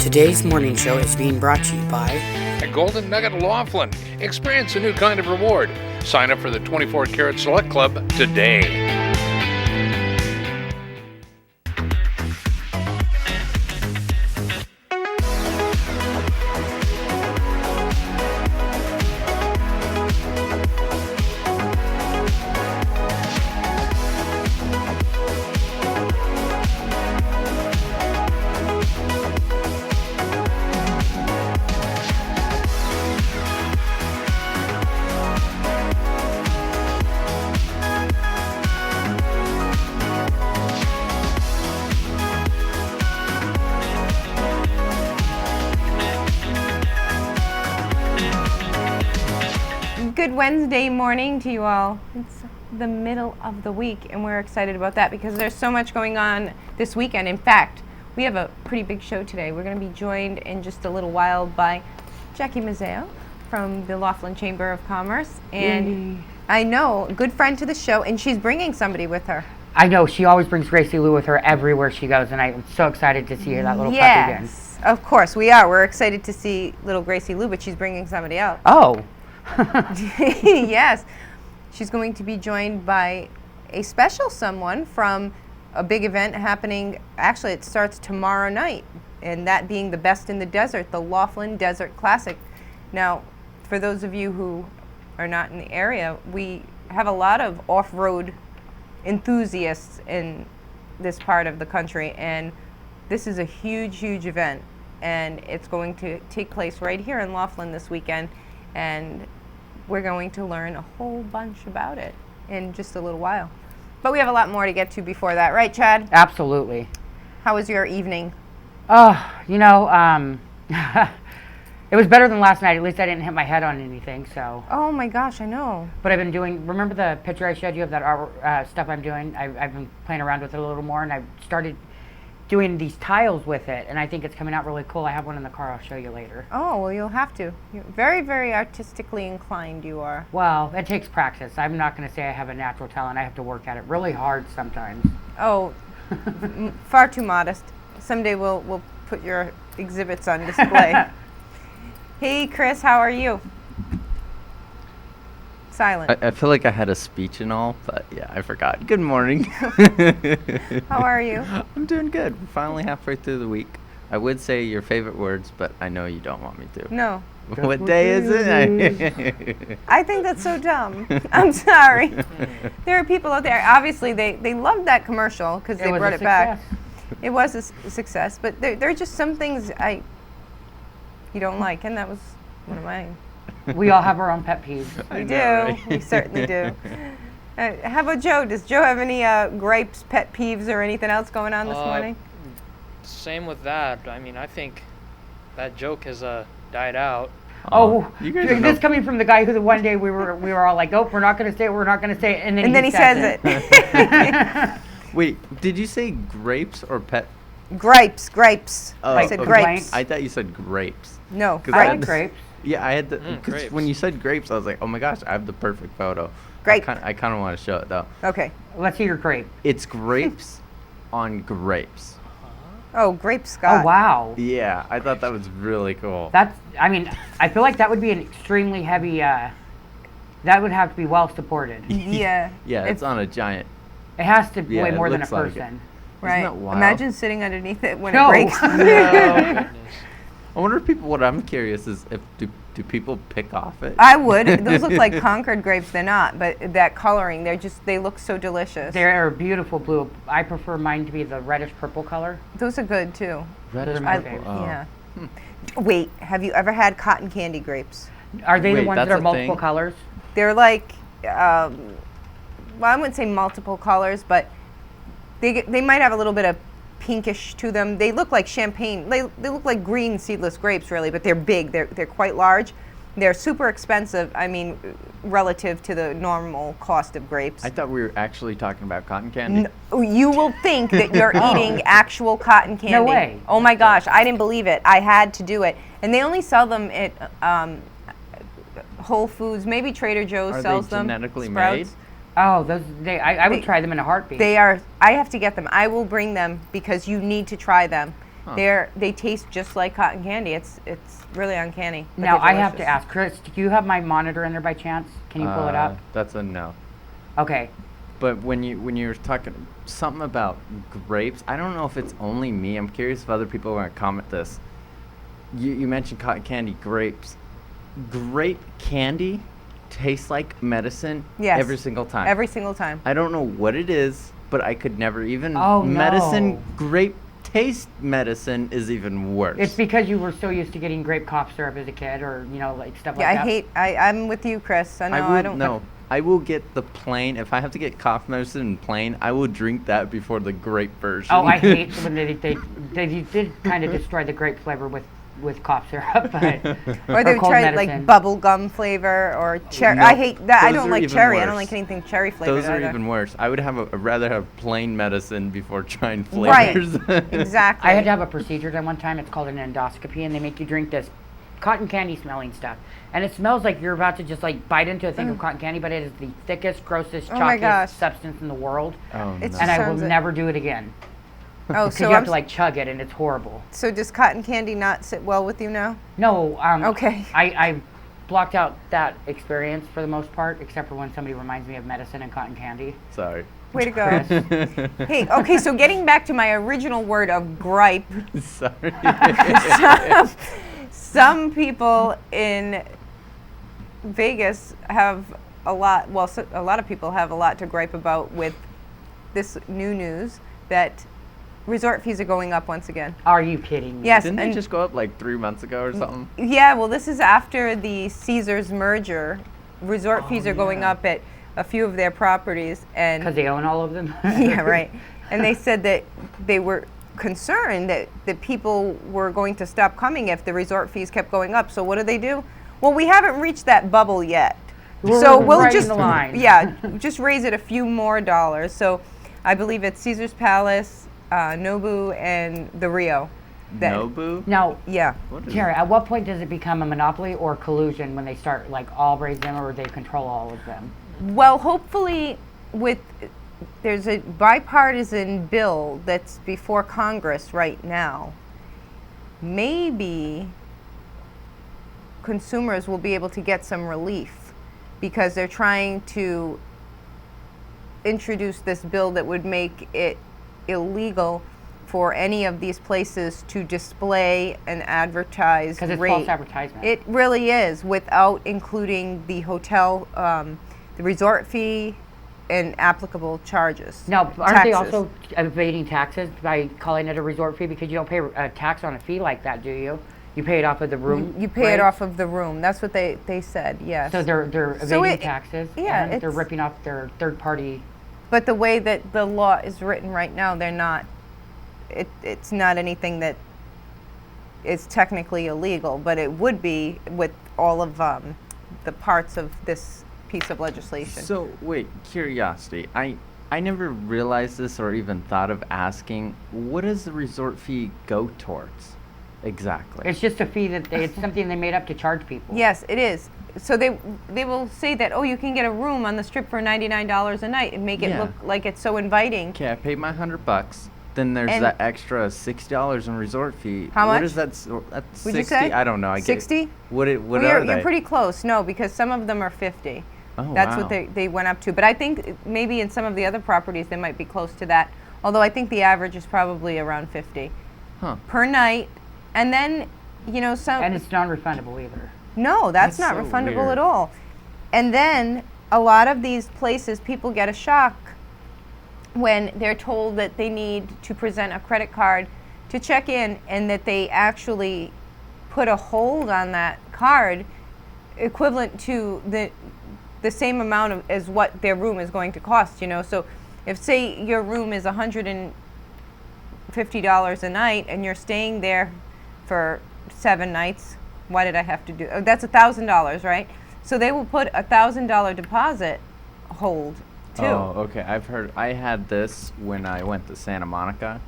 Today's morning show is being brought to you by At Golden Nugget Laughlin. Experience a new kind of reward. Sign up for the 24 Karat Select Club today. Good Wednesday morning to you all. It's the middle of the week and we're excited about that because there's so much going on this weekend. In fact, we have a pretty big show today. We're going to be joined in just a little while by Jackie Mazzeo from the Laughlin Chamber of Commerce. And I know, a good friend to the show, and she's bringing somebody with her. I know, she always brings Gracie Lou with her everywhere she goes, and I'm so excited to see her, that little puppy again. Yes, of course we are. We're excited to see little Gracie Lou, but she's bringing somebody else. Oh. Yes, she's going to be joined by a special someone from a big event happening. Actually, it starts tomorrow night, and that being the Best in the Desert, the Laughlin Desert Classic. Now, for those of you who are not in the area, we have a lot of off-road enthusiasts in this part of the country, and this is a huge, huge event, and it's going to take place right here in Laughlin this weekend. And we're going to learn a whole bunch about it in just a little while. But we have a lot more to get to before that, right, Chad? Absolutely. How was your evening? You know, it was better than last night. At least I didn't hit my head on anything, so. Oh my gosh, I know. But I've been doing, remember the picture I showed you of that art, stuff I'm doing? I've been playing around with it a little more, and I've started doing these tiles with it, and I think it's coming out really cool. I have one in the car. I'll show you later. Oh, well, you'll have to. You're very, very artistically inclined, you are. Well, it takes practice. I'm not going to say I have a natural talent. I have to work at it really hard sometimes. Oh, far too modest. Someday we'll put your exhibits on display. Hey, Chris, how are you? Silent. I feel like I had a speech and all, but yeah, I forgot. Good morning. How are you? I'm doing good. We're finally halfway through the week. I would say your favorite words, but I know you don't want me to. No. What day is it? I think that's so dumb. I'm sorry. There are people out there, obviously they loved that commercial because they brought it back. It was a success, but there are just some things you don't like, and that was one of mine. We all have our own pet peeves. We do. Right? We certainly do. How about Joe? Does Joe have any gripes, pet peeves, or anything else going on this morning? Same with that. I mean, I think that joke has died out. Oh, this coming from the guy who the one day we were all like, oh, we're not going to say it, we're not going to say it, and then he says it. Wait, did you say grapes or pet? Gripes. Oh, I said grapes. I thought you said grapes. No, I like grapes. Yeah, I had because when you said grapes, I was like, oh my gosh, I have the perfect photo. Grape. I kind of want to show it though. Okay. Let's see your grape. It's grapes on grapes. Oh, grape Scott. Oh, wow. Yeah, I thought that was really cool. I mean, I feel like that would be an extremely heavy, that would have to be well supported. Yeah. Yeah, it's on a giant. It has to weigh it more than a looks like person. Right. Isn't that wild? Imagine sitting underneath it when No. it breaks. No. I wonder if people, what I'm curious is if do people pick off it? I would. Those look like Concord grapes. They're not, but that coloring, they look so delicious. They're a beautiful blue. I prefer mine to be the reddish purple color. Those are good too. Reddish purple. Oh. Yeah. Wait, have you ever had cotton candy grapes? Are they the Wait, ones that that's are a multiple thing? colors? They're like, well, I wouldn't say multiple colors, but they might have a little bit of pinkish to them. They look like champagne. They look like green seedless grapes, really, but they're big. They're quite large. They're super expensive. I mean, relative to the normal cost of grapes. I thought we were actually talking about cotton candy. No, you will think that you're eating actual cotton candy. No way. Oh my gosh, I didn't believe it. I had to do it, and they only sell them at Whole Foods. Maybe Trader Joe's sells them. Are they genetically Sprouts. made? Oh, I would try them in a heartbeat. They are. I have to get them. I will bring them because you need to try them. They taste just like cotton candy. It's really uncanny. but Now they're I have to delicious. ask, Chris, do you have my monitor in there by chance? Can you pull it up? That's a no. Okay. But when you were talking something about grapes, I don't know if it's only me. I'm curious if other people want to comment this. You mentioned cotton candy, grapes. Grape candy tastes like medicine Yes. every single time. Every single time. I don't know what it is, but I could never even. Oh, medicine, no. grape taste medicine is even worse. It's because you were so used to getting grape cough syrup as a kid, or like stuff Yeah, like that. I'm with you, Chris. I know. I don't. No. I will get the plain. If I have to get cough medicine in plain, I will drink that before the grape version. Oh, I hate when they did kind of destroy the grape flavor with cough syrup, but Or they would cold try medicine. like bubble gum flavor or cherry. No, I hate that. I those don't are like even cherry. I don't worse. like anything cherry flavored Those are either. even worse. I would I'd rather have plain medicine before trying Right. flavors. Exactly. I had to have a procedure done one time. It's called an endoscopy, and they make you drink this cotton candy smelling stuff. And it smells like you're about to just like bite into a thing of cotton candy, but it is the thickest, grossest, Oh my gosh. chalkiest substance in the world. Oh, It's no. And I will sounds like- never do it again. Oh, Because so you have to like chug it, and it's horrible. so does cotton candy not sit well with you now? No. Okay. I blocked out that experience for the most part, except for when somebody reminds me of medicine and cotton candy. Sorry. Way to go. Hey, okay, so getting back to my original word of gripe, Sorry. some people in Vegas have a lot, a lot of people have a lot to gripe about with this new news that resort fees are going up once again. Are you kidding me? Yes, Didn't they and just go up like 3 months ago or something? yeah, well, this is after the Caesars merger. Resort fees are going yeah. up at a few of their properties, and Because they own all of them? yeah, right. And they said that they were concerned that people were going to stop coming if the resort fees kept going up. So what do? Well, we haven't reached that bubble yet. So We're we'll right in just the line. yeah, just raise it a few more dollars. So I believe it's Caesar's Palace, Nobu, and the Rio. That- Nobu? Now, Yeah. What is Tara, at what point does it become a monopoly or collusion when they start like all raise them or they control all of them? Well, hopefully, there's a bipartisan bill that's before Congress right now. Maybe consumers will be able to get some relief because they're trying to introduce this bill that would make it illegal for any of these places to display and advertise Because it's rate. false advertisement. It really is, without including the hotel, the resort fee, and applicable charges. Now, aren't they Taxes. also evading taxes by calling it a resort fee? Because you don't pay a tax on a fee like that, do you? You pay it off of the room. You pay right? it off of the room. That's what they said. Yes. So they're So evading it- taxes. yeah, and they're it's- ripping off their third party. But the way that the law is written right now, they're not. It's not anything that is technically illegal, but it would be with all of the parts of this piece of legislation. So wait, curiosity. I never realized this or even thought of asking. What does the resort fee go towards exactly? It's just a fee it's something they made up to charge people. Yes, it is. So they will say that, oh, you can get a room on the strip for $99 a night and make it Yeah. look like it's so inviting. Okay, I paid my $100. Then there's And- that extra $60 in resort fee. How What much? is that? That's What'd you 60. say? I don't know. I get 60? What Well, are you're they? pretty close. No, because some of them are 50. Oh, That's wow. what they went up to. But I think maybe in some of the other properties they might be close to that. Although I think the average is probably around 50 Huh. per night. And then, some. And it's non-refundable either. No, that's That's not so refundable weird. at all. And then a lot of these places, people get a shock when they're told that they need to present a credit card to check in, and that they actually put a hold on that card equivalent to the same amount as what their room is going to cost. So if, say, your room is $150 a night and you're staying there for 7 nights, why did I have to do that's $1,000, right? So they will put $1,000 deposit hold too. Oh, okay. I had this when I went to Santa Monica.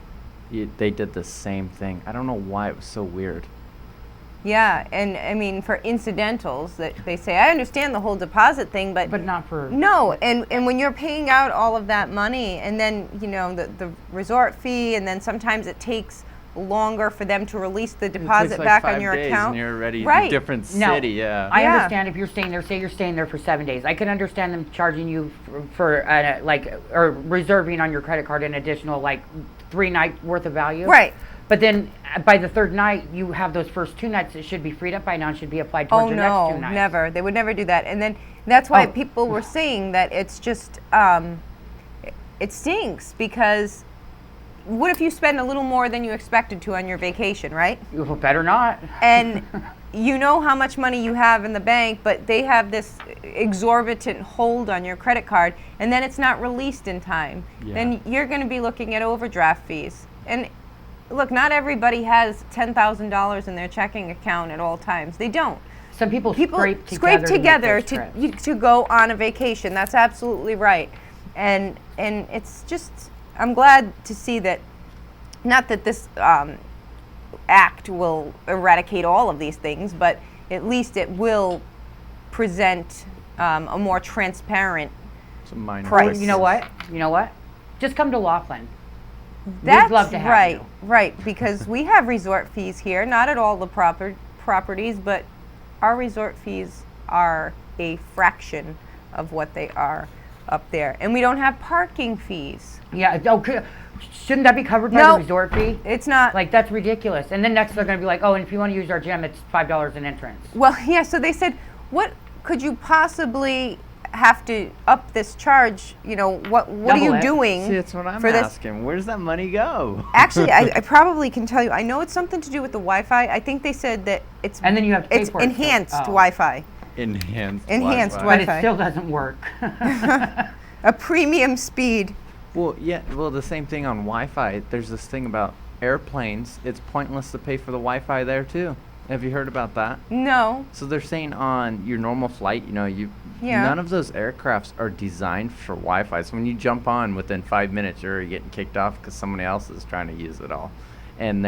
They did the same thing. I don't know why it was so weird. Yeah, and I mean for incidentals that they say, I understand the whole deposit thing, but But not for. no, and when you're paying out all of that money, and then the resort fee, and then sometimes it takes longer for them to release the It takes deposit like back 5 on your days account. And you're already Right. in a different No, city. Yeah. I Yeah. understand if you're staying there. Say you're staying there for 7 days. I could understand them charging you for or reserving on your credit card an additional like 3 nights worth of value. Right. But then by the third night, you have those first 2 nights that should be freed up by now and should be applied Oh towards your next 2 no, nights. never. They would never do that. And then that's why Oh. people were saying that it's just it stinks because what if you spend a little more than you expected to on your vacation, right? You better not. And you know how much money you have in the bank, but they have this exorbitant hold on your credit card, and then it's not released in time. Yeah. Then you're going to be looking at overdraft fees. And look, not everybody has $10,000 in their checking account at all times. They don't. Some people, People scrape together to make those trips. to go on a vacation. That's absolutely right. And it's just, I'm glad to see that, not that this act will eradicate all of these things, but at least it will present a more transparent. Some minor Price. fixes. You know what? You know what? Just come to Laughlin. That's love to have right, you. right, because we have resort fees here, not at all the properties, but our resort fees are a fraction of what they are up there. And we don't have parking fees. Yeah. Okay. Shouldn't that be covered by No. the resort fee? It's not. Like that's ridiculous. And then next they're going to be like, oh, and if you want to use our gym, it's $5 an entrance. Well, yeah, so they said, what could you possibly have to up this charge? You know, what are Double you it. doing See, that's what I'm for this? asking. Where does that money go? Actually, I probably can tell you. I know it's something to do with the Wi-Fi. I think they said that it's And then you have to pay it's for it, so- enhanced oh. Wi-Fi, Enhanced. Enhanced Wi-Fi. But Wi-Fi. it still doesn't work. a premium speed. Well, yeah. Well, the same thing on Wi-Fi. There's this thing about airplanes. It's pointless to pay for the Wi-Fi there too. Have you heard about that? No, So they're saying on your normal flight, Yeah. none of those aircrafts are designed for Wi-Fi. So when you jump on, within 5 minutes, you're already getting kicked off because somebody else is trying to use it all, and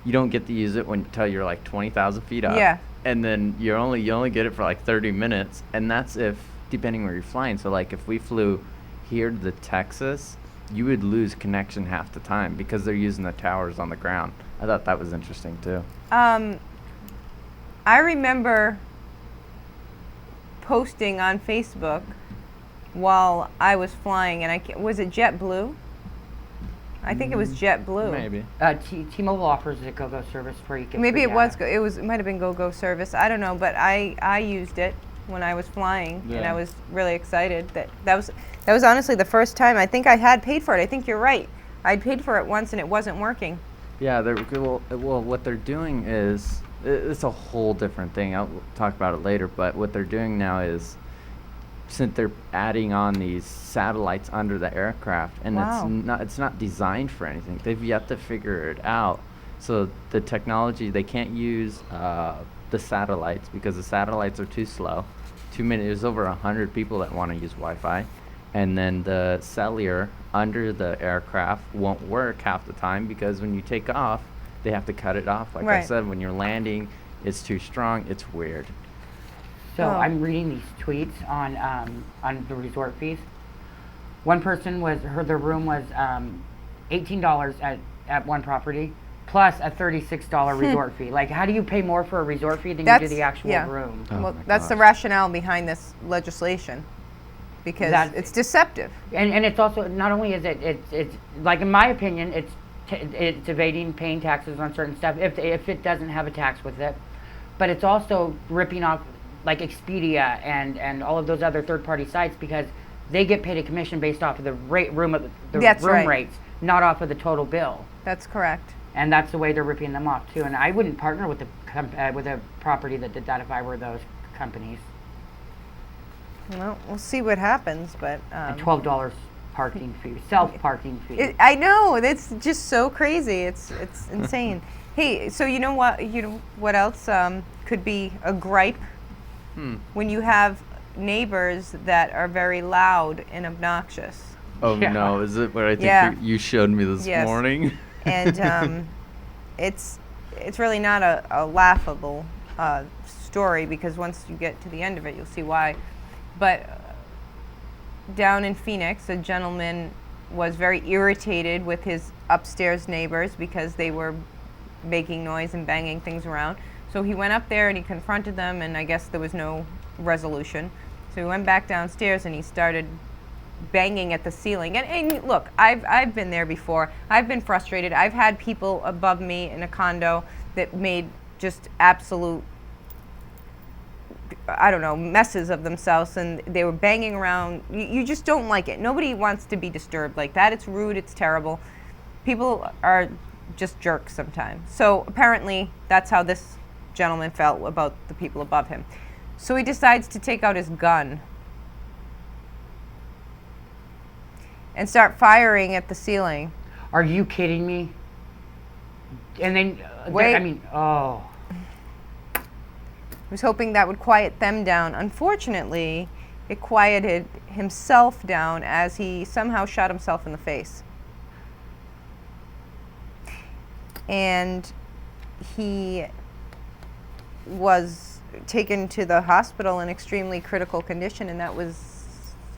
you don't get to use it until you're like 20,000 feet up. Yeah. And then you only get it for like 30 minutes, and that's if depending where you're flying. So like if we flew here to Texas, you would lose connection half the time because they're using the towers on the ground. I thought that was interesting too. I remember posting on Facebook while I was flying, and was it JetBlue? I think it was JetBlue. Maybe. T-Mobile offers a go-go service where you can. Maybe free it was. data. It might have been GoGo service. I don't know, but I used it when I was flying, and Yeah. I was really excited. That was honestly the first time I think I had paid for it. I think you're right. I paid for it once, and it wasn't working. Yeah, well, what they're doing is it's a whole different thing. I'll talk about it later. But what they're doing now is, since they're adding on these satellites under the aircraft, and Wow. it's not designed for anything. They've yet to figure it out. So the technology, they can't use the satellites because the satellites are too slow. Too many. There's over 100 people that want to use Wi-Fi, and then the cellular under the aircraft won't work half the time because when you take off, they have to cut it off. Like I Right. said, when you're landing, it's too strong. It's weird. So Oh. I'm reading these tweets on the resort fees. One person their room was $18 at one property plus a $36 resort fee. Like, how do you pay more for a resort fee than you do the actual yeah. room? Oh Well, my that's the gosh. rationale behind this legislation, because it's deceptive. And it's also not only is it's like, in my opinion, it's evading paying taxes on certain stuff if it doesn't have a tax with it, but it's also ripping off like Expedia and all of those other third-party sites because they get paid a commission based off of the room That's right. rates, not off of the total bill. That's correct. And that's the way they're ripping them off too. And I wouldn't partner with a property that did that if I were those companies. Well, we'll see what happens, but And $12 parking fee, self-parking fee. I know, it's just so crazy. It's insane. Hey, so you know what else could be a gripe? When you have neighbors that are very loud and obnoxious. Oh Yeah. no, is it what I think Yeah. you showed me this Yes. morning? And it's really not a laughable story, because once you get to the end of it, you'll see why. But down in Phoenix, a gentleman was very irritated with his upstairs neighbors because they were making noise and banging things around. So he went up there and he confronted them, and I guess there was no resolution. So he went back downstairs and he started banging at the ceiling. And look, I've been there before. I've been frustrated. I've had people above me in a condo that made just absolute, I don't know, messes of themselves, and they were banging around. You just don't like it. Nobody wants to be disturbed like that. It's rude. It's terrible. People are just jerks sometimes. So apparently that's how this gentleman felt about the people above him. So he decides to take out his gun and start firing at the ceiling. Are you kidding me? And then, Wait. I mean, oh. He was hoping that would quiet them down. Unfortunately, it quieted himself down as he somehow shot himself in the face. And he was taken to the hospital in extremely critical condition, and that was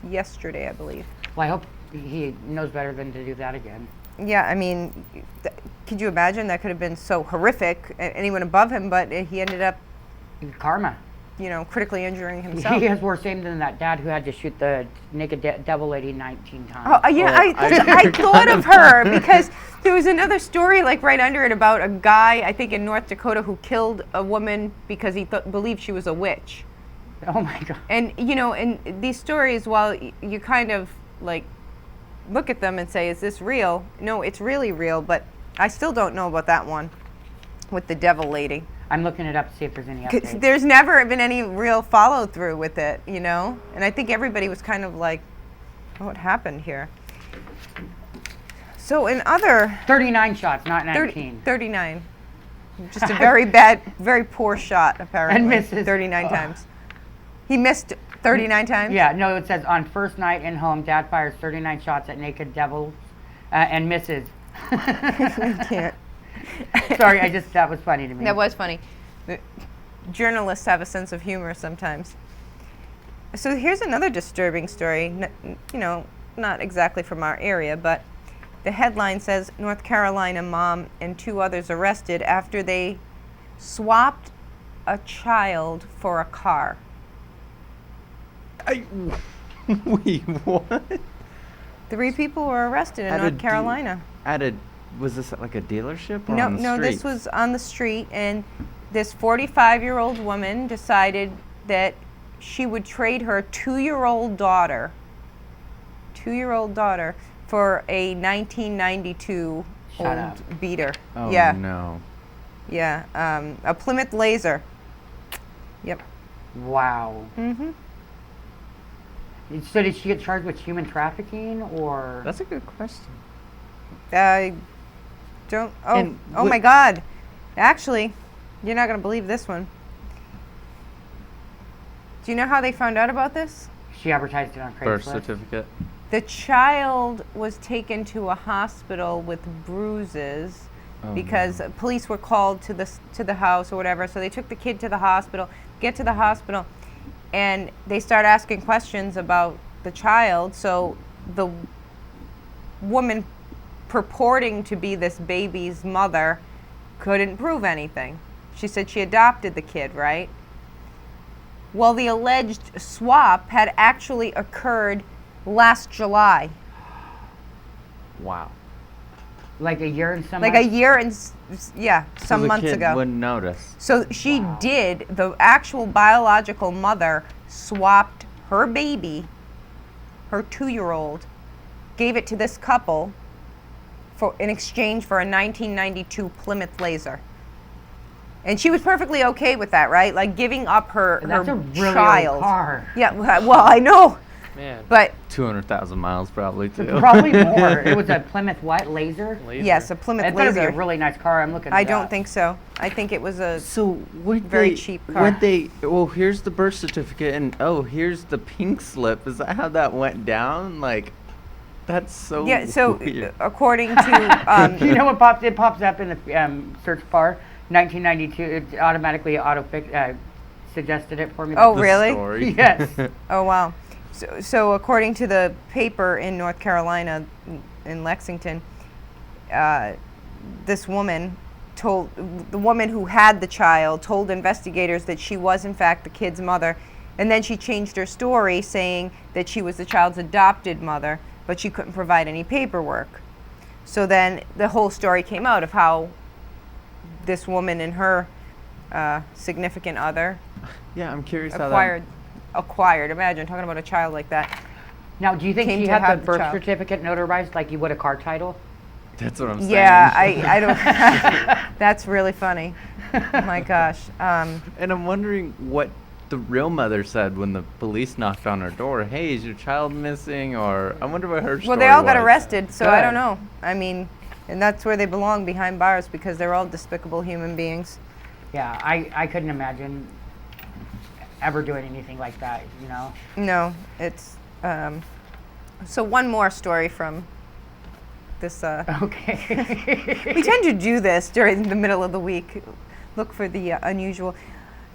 yesterday, I believe. Well, I hope he knows better than to do that again. Yeah, I mean, could you imagine? That could have been so horrific, anyone above him, but he ended up, Karma. critically injuring himself. He has worse aim than that dad who had to shoot the naked devil lady 19 times. Oh, yeah, I thought of her because there was another story like right under it about a guy, I think in North Dakota, who killed a woman because he believed she was a witch. Oh my God. And, in these stories, while you kind of like look at them and say, is this real? No, it's really real, but I still don't know about that one with the devil lady. I'm looking it up to see if there's any 'Cause updates. there's never been any real follow through with it, And I think everybody was kind of like, what happened here? So in other 39 shots, not 30, 19. 39. Just a very bad, very poor shot, apparently. And misses. 39 times. He missed 39 times? Yeah, no, it says on first night in home, dad fires 39 shots at naked devils and misses. I can't. Sorry, that was funny to me. That was funny. Journalists have a sense of humor sometimes. So here's another disturbing story, not exactly from our area, but the headline says, North Carolina mom and 2 others arrested after they swapped a child for a car. Wait, what? 3 people were arrested in North Carolina. Was this at like a dealership or on the No, streets? this was on the street, and this 45-year-old woman decided that she would trade her 2-year-old daughter for a 1992 Shut old up. beater. Oh, yeah, no. yeah, a Plymouth Laser. Yep. Wow. Mhm. So did she get charged with human trafficking or? That's a good question. I don't. Oh, And oh what- my God! Actually, you're not gonna believe this one. Do you know how they found out about this? She advertised it on Craigslist. Birth certificate. The child was taken to a hospital with bruises Oh, because police were called to the house or whatever. So they took the kid to the hospital. Get to the hospital, and they start asking questions about the child. So the woman purporting to be this baby's mother couldn't prove anything. She said she adopted the kid, right? Well, the alleged swap had actually occurred last July. Wow. Like a year and some Like a year and, some so months the kid ago. wouldn't notice. So she did, the actual biological mother swapped her baby, her 2-year-old, gave it to this couple in exchange for a 1992 Plymouth Laser. And she was perfectly okay with that, right? Like giving up her That's a really child. old car. Yeah, well, I know, Man. but 200,000 miles probably too. Probably more. It was a Plymouth what? Laser? Laser. yes, a Plymouth It's gonna be Laser. a really nice car. I'm looking. I it don't up. think so. I think it was a So would Very they, cheap car. Would they? Well, here's the birth certificate, and here's the pink slip. Is that how that went down? Like, that's so. yeah. So weird. according to You know what pops? It pops up in the search bar. 1992. It automatically suggested it for me. Oh, The really? story. Yes. oh wow, So according to the paper in North Carolina, in Lexington, this woman the woman who had the child told investigators that she was in fact the kid's mother, and then she changed her story saying that she was the child's adopted mother, but she couldn't provide any paperwork. So then the whole story came out of how this woman and her significant other Yeah, I'm curious how acquired. Imagine talking about a child like that. Now, do you think Came she to had have the the birth child. certificate notarized like you would a car title? That's what I'm saying. Yeah, I don't. That's really funny. My gosh. And I'm wondering what the real mother said when the police knocked on her door. Hey, is your child missing? Or I wonder what her story Well, they all got was. arrested, so I don't Good. know. I mean, and that's where they belong, behind bars, because they're all despicable human beings. Yeah, I couldn't imagine ever doing anything like that, you know? No, it's. So one more story from this. Okay. We tend to do this during the middle of the week. Look for the unusual.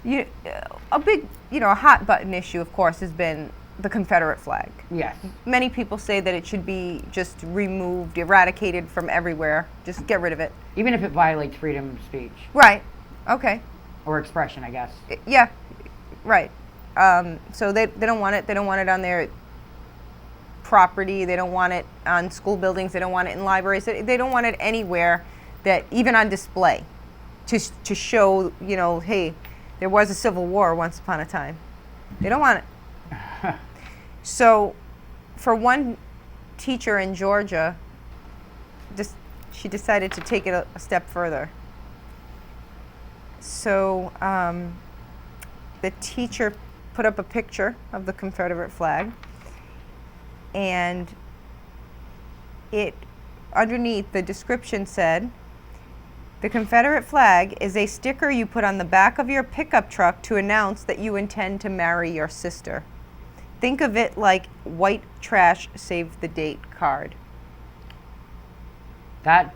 A big, a hot button issue, of course, has been the Confederate flag. Yes. Many people say that it should be just removed, eradicated from everywhere. Just get rid of it. Even if it violates freedom of speech Right. Okay. or expression, I guess. Yeah. Right. So they don't want it. They don't want it on their property. They don't want it on school buildings. They don't want it in libraries. They don't want it anywhere, that even on display, to show, hey, there was a Civil War once upon a time. They don't want it. So, for one teacher in Georgia, she decided to take it a step further. So, the teacher put up a picture of the Confederate flag, and underneath the description said, "The Confederate flag is a sticker you put on the back of your pickup truck to announce that you intend to marry your sister. Think of it like white trash save the date card." That's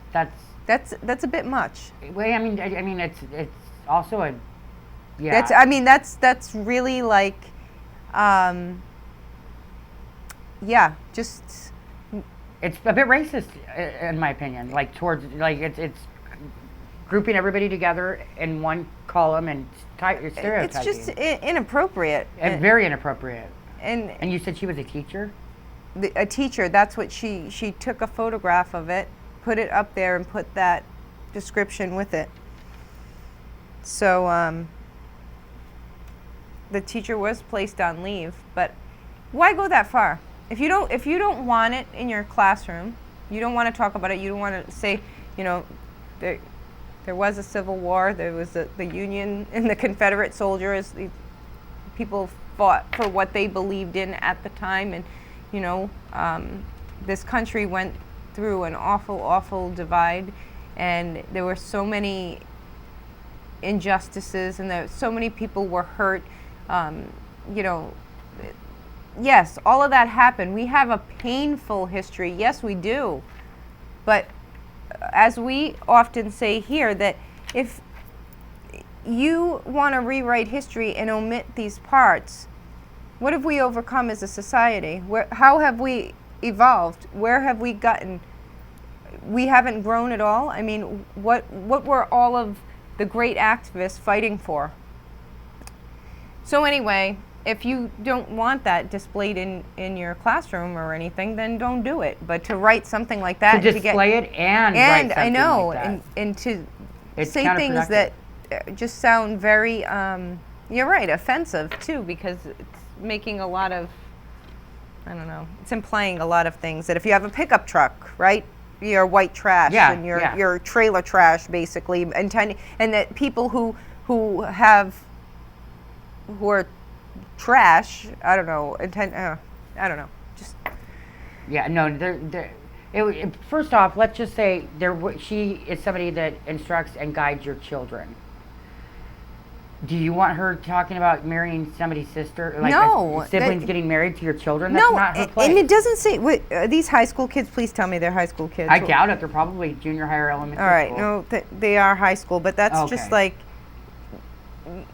That's a bit much. well, I mean it's also a yeah. That's really like, just It's a bit racist, in my opinion. Like towards, like it's grouping everybody together in one column and stereotyping. it's just inappropriate. And very inappropriate. And And you said she was a teacher? a teacher, that's what she took a photograph of it, put it up there, and put that description with it. So the teacher was placed on leave, but why go that far? If you don't want it in your classroom, you don't want to talk about it, you don't want to say, there was a Civil War, there was the Union and the Confederate soldiers, people fought for what they believed in at the time, and this country went through an awful divide, and there were so many injustices, and so many people were hurt. Yes, all of that happened. We have a painful history. Yes, we do. But as we often say here, that if you want to rewrite history and omit these parts, what have we overcome as a society? How have we evolved? Where have we gotten? We haven't grown at all. I mean, what were all of the great activists fighting for? So anyway, if you don't want that displayed in your classroom or anything, then don't do it. But to write something like that, To display it and write something I know, like that. and to It's say things counterproductive. that just sound very, you're right, offensive too, because it's making a lot of, I don't know, it's implying a lot of things, that if you have a pickup truck, right, you're white trash, Yeah, and yeah. you're trailer trash, basically, and that people who are trash, I don't know, I don't know, just Yeah, no, first off, let's just say she is somebody that instructs and guides your children. Do you want her talking about marrying somebody's sister? Like No, siblings that- getting married to your children? That's no, not her place. and it doesn't say, these high school kids, please tell me they're high school kids. I doubt it. They're probably junior high or elementary All right, school. no, they are high school, but that's just Okay. like,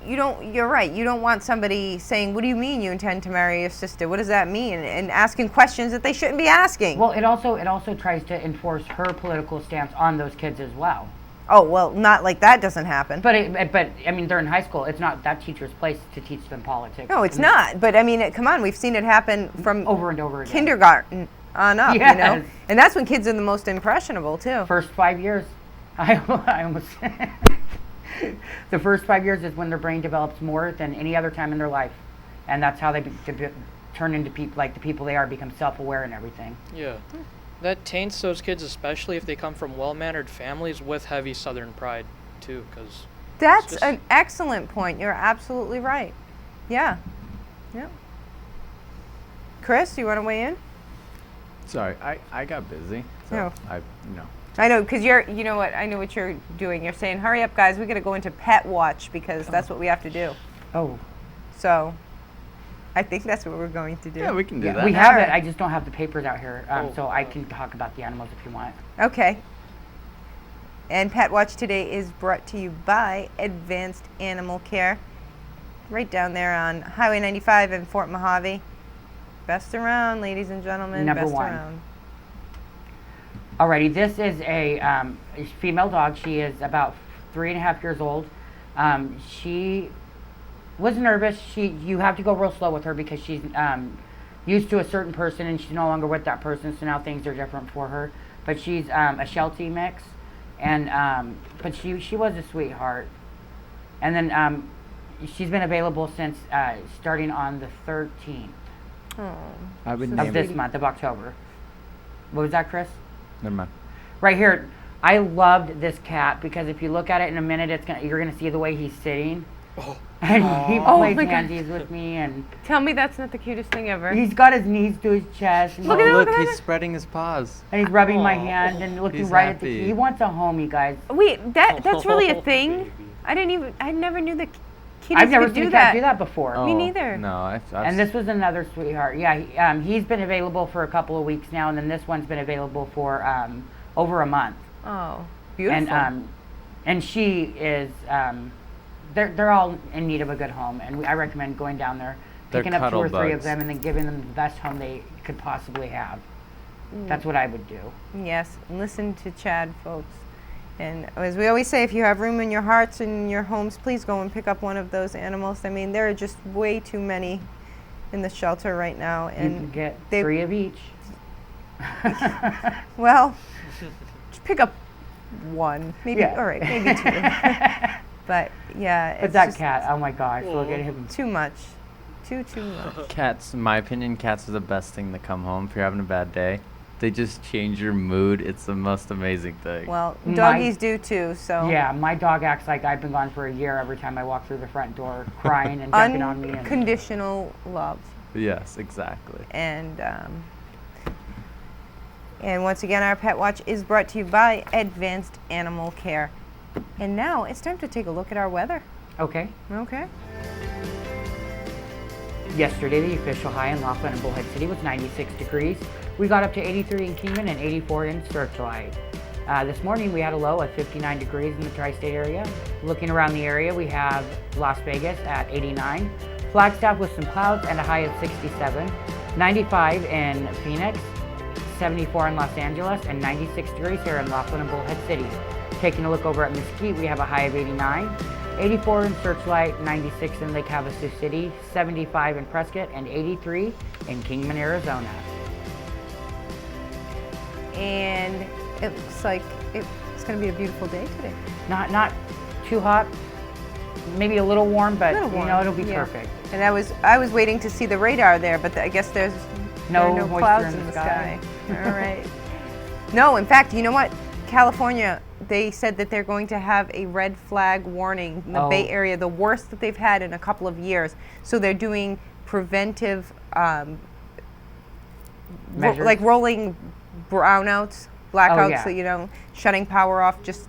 you're right. You don't want somebody saying, "What do you mean you intend to marry your sister? What does that mean?" and asking questions that they shouldn't be asking. Well, it also tries to enforce her political stance on those kids as well. Oh, well, not like that doesn't happen. But I mean, they're in high school. It's not that teacher's place to teach them politics. No, it's not. But I mean, come on, we've seen it happen from Over and over again. kindergarten on up, you know? Yes. And that's when kids are the most impressionable, too. First 5 years, I almost. The first 5 years is when their brain develops more than any other time in their life, and that's how they turn into people like the people they are, become self-aware and everything. Yeah. That taints those kids, especially if they come from well-mannered families with heavy Southern pride, too, because That's just- an excellent point. You're absolutely right. Yeah. Yeah. Chris, you want to weigh in? Sorry, I got busy. So No. I know, because you know what, I know what you're doing. You're saying, hurry up, guys, we got to go into pet watch because that's what we have to do. Oh, So I think that's what we're going to do. Yeah, we can do yeah, that. we have it. Alright. I just don't have the papers out here, Oh, so I can talk about the animals if you want. Okay. And Pet Watch today is brought to you by Advanced Animal Care, right down there on Highway 95 in Fort Mojave. Best around, ladies and gentlemen. Number best one. around. Alrighty, this is a female dog. She is about 3.5 years old. She was nervous. You have to go real slow with her because she's used to a certain person and she's no longer with that person. So now things are different for her. But she's a Sheltie mix, and but she was a sweetheart. And then she's been available since starting on the 13th I would of name this it. month of October. What was that, Chris? Never mind. Right here, I loved this cat because if you look at it in a minute, you're gonna see the way he's sitting. And he Oh plays my God. handies with me, and Tell me that's not the cutest thing ever. he's got his knees to his chest, and, Look at it, look at he's it. spreading his paws. and he's rubbing my Aw. hand and looking He's right at the. happy. He wants a home, you guys. Wait, that's really a thing? I never knew that kitties I've never could seen do a cat that. do that before. Me neither. No, I've And this was another sweetheart. Yeah, he's been available for a couple of weeks now, and then this one's been available for over a month. Oh, beautiful. And she is. They're all in need of a good home, and I recommend going down there, They're picking up 2 cuddle or 3 of bugs. them, and then giving them the best home they could possibly have. That's what I would do. Yes, listen to Chad, folks. And as we always say, if you have room in your hearts and your homes, please go and pick up one of those animals. I mean, there are just way too many in the shelter right now. You And can get they- 3 of each. well, just pick up one, maybe. Yeah. All right, maybe 2. But yeah, But it's that just cat, oh my gosh, look at him. too much, too much. Cats, in my opinion, cats are the best thing to come home if you're having a bad day. They just change your mood. It's the most amazing thing. Well, My- doggies do too. So Yeah, my dog acts like I've been gone for a year every time I walk through the front door, crying and jumping on me. And unconditional love. Yes, exactly. And once again, our Pet Watch is brought to you by Advanced Animal Care. And now it's time to take a look at our weather. okay. Okay. Yesterday, the official high in Laughlin and Bullhead City was 96 degrees. We got up to 83 in Kingman and 84 in Searchlight. This morning, we had a low of 59 degrees in the tri-state area. Looking around the area, we have Las Vegas at 89, Flagstaff with some clouds and a high of 67, 95 in Phoenix, 74 in Los Angeles, and 96 degrees here in Laughlin and Bullhead City. Taking a look over at Mesquite, we have a high of 89, 84 in Searchlight, 96 in Lake Havasu City, 75 in Prescott, and 83 in Kingman, Arizona. And it looks like it's going to be a beautiful day today. Not too hot, maybe a little warm, but Little you warm, know it'll be yeah. perfect. And I was waiting to see the radar there, but I guess there No are no moisture clouds in in the the sky. sky. All right. No, in fact, you know what? California, they said that they're going to have a red flag warning in the Oh. Bay Area, the worst that they've had in a couple of years. So they're doing preventive, Measures? like rolling brownouts, blackouts, yeah. so, you know, shutting power off just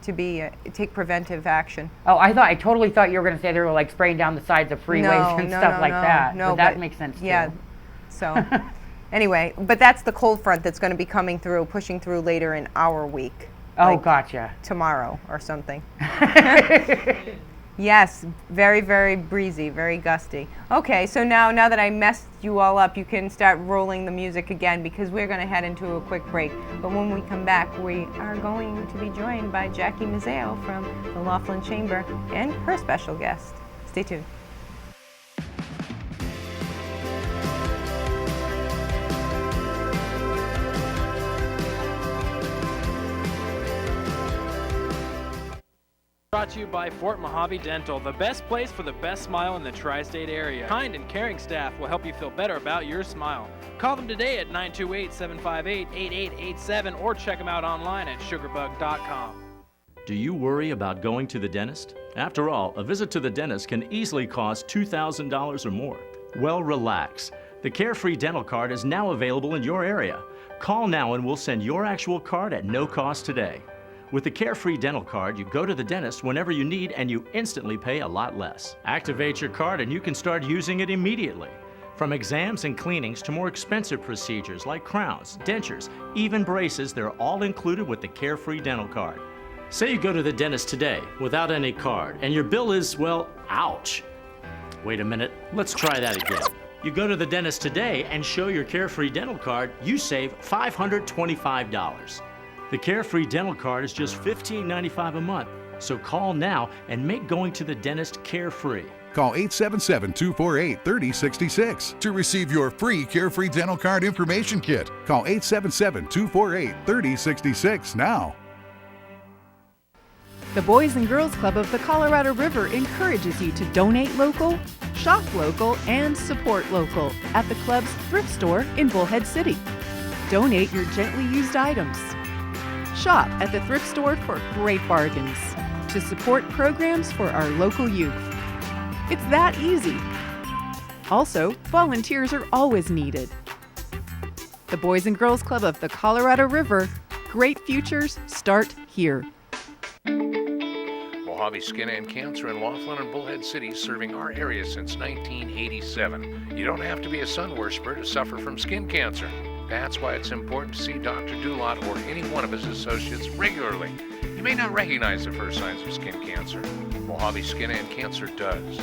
to be take preventive action. Oh, I totally thought you were going to say they were like spraying down the sides of freeways and stuff like that. No, but that makes sense Yeah. too. So, anyway, but that's the cold front that's going to be coming through, pushing through later in our week. Oh, like gotcha. tomorrow or something. Yes, very, very breezy, very gusty. Okay, so now that I messed you all up, you can start rolling the music again because we're going to head into a quick break. But when we come back, we are going to be joined by Jackie Mazzeo from the Laughlin Chamber and her special guest. Stay tuned. Brought to you by Fort Mojave Dental, the best place for the best smile in the tri-state area. Kind and caring staff will help you feel better about your smile. Call them today at 928-758-8887 or check them out online at sugarbug.com. Do you worry about going to the dentist? After all, a visit to the dentist can easily cost $2,000 or more. Well, relax. The Carefree Dental Card is now available in your area. Call now and we'll send your actual card at no cost today. With the Carefree Dental Card, you go to the dentist whenever you need and you instantly pay a lot less. Activate your card and you can start using it immediately. From exams and cleanings to more expensive procedures like crowns, dentures, even braces, they're all included with the Carefree Dental Card. Say you go to the dentist today without any card and your bill is, well, ouch. Wait a minute, let's try that again. You go to the dentist today and show your Carefree Dental Card, you save $525. The Carefree Dental Card is just $15.95 a month, so call now and make going to the dentist carefree. Call 877-248-3066 to receive your free Carefree Dental Card information kit. Call 877-248-3066 now. The Boys and Girls Club of the Colorado River encourages you to donate local, shop local, and support local at the club's thrift store in Bullhead City. Donate your gently used items. Shop at the thrift store for great bargains to support programs for our local youth. It's that easy. Also, volunteers are always needed. The Boys and Girls Club of the Colorado River. Great futures start here. Mojave Skin and Cancer in Laughlin and Bullhead City, serving our area since 1987. You don't have to be a sun worshiper to suffer from skin cancer. That's why it's important to see Dr. Dulot or any one of his associates regularly. You may not recognize the first signs of skin cancer. Mojave Skin and Cancer does.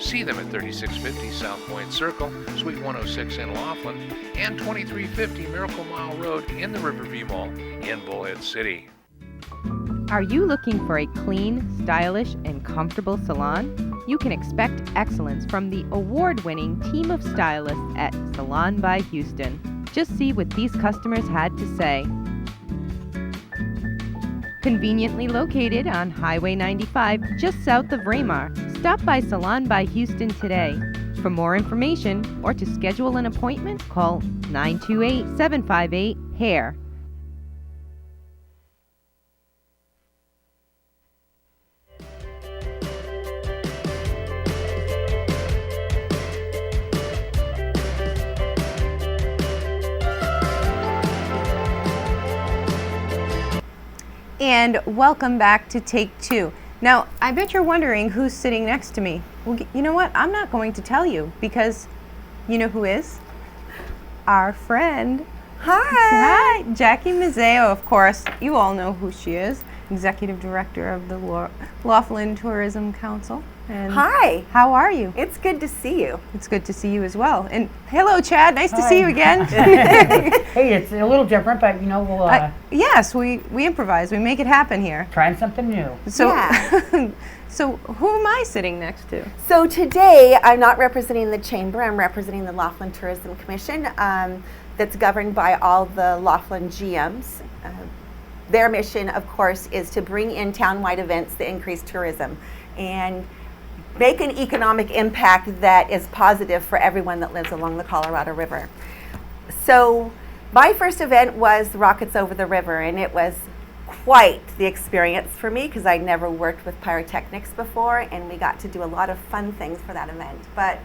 See them at 3650 South Point Circle, Suite 106 in Laughlin, and 2350 Miracle Mile Road in the Riverview Mall in Bullhead City. Are you looking for a clean, stylish, and comfortable salon? You can expect excellence from the award-winning team of stylists at Salon by Houston. Just see what these customers had to say. Conveniently located on Highway 95, just south of Raymar, stop by Salon by Houston today. For more information or to schedule an appointment, call 928-758-HAIR. And welcome back to Take Two. Now, I bet you're wondering who's sitting next to me. Well, you know what? I'm not going to tell you because you know who is? Our friend. Hi, Jackie Mazzeo, of course. You all know who she is. Executive Director of the Laughlin Tourism Council. And hi. How are you? It's good to see you. It's good to see you as well. And hello, Chad. Nice to see you again. Hey, it's a little different, but you know, we'll yes, we improvise. We make it happen here. trying something new. So, Yeah. so who am I sitting next to? So today, I'm not representing the Chamber. I'm representing the Laughlin Tourism Commission that's governed by all the Laughlin GMs. Their mission, of course, is to bring in townwide events that increase tourism and make an economic impact that is positive for everyone that lives along the Colorado River. So my first event was Rockets Over the River, and it was quite the experience for me because I'd never worked with pyrotechnics before, and we got to do a lot of fun things for that event. But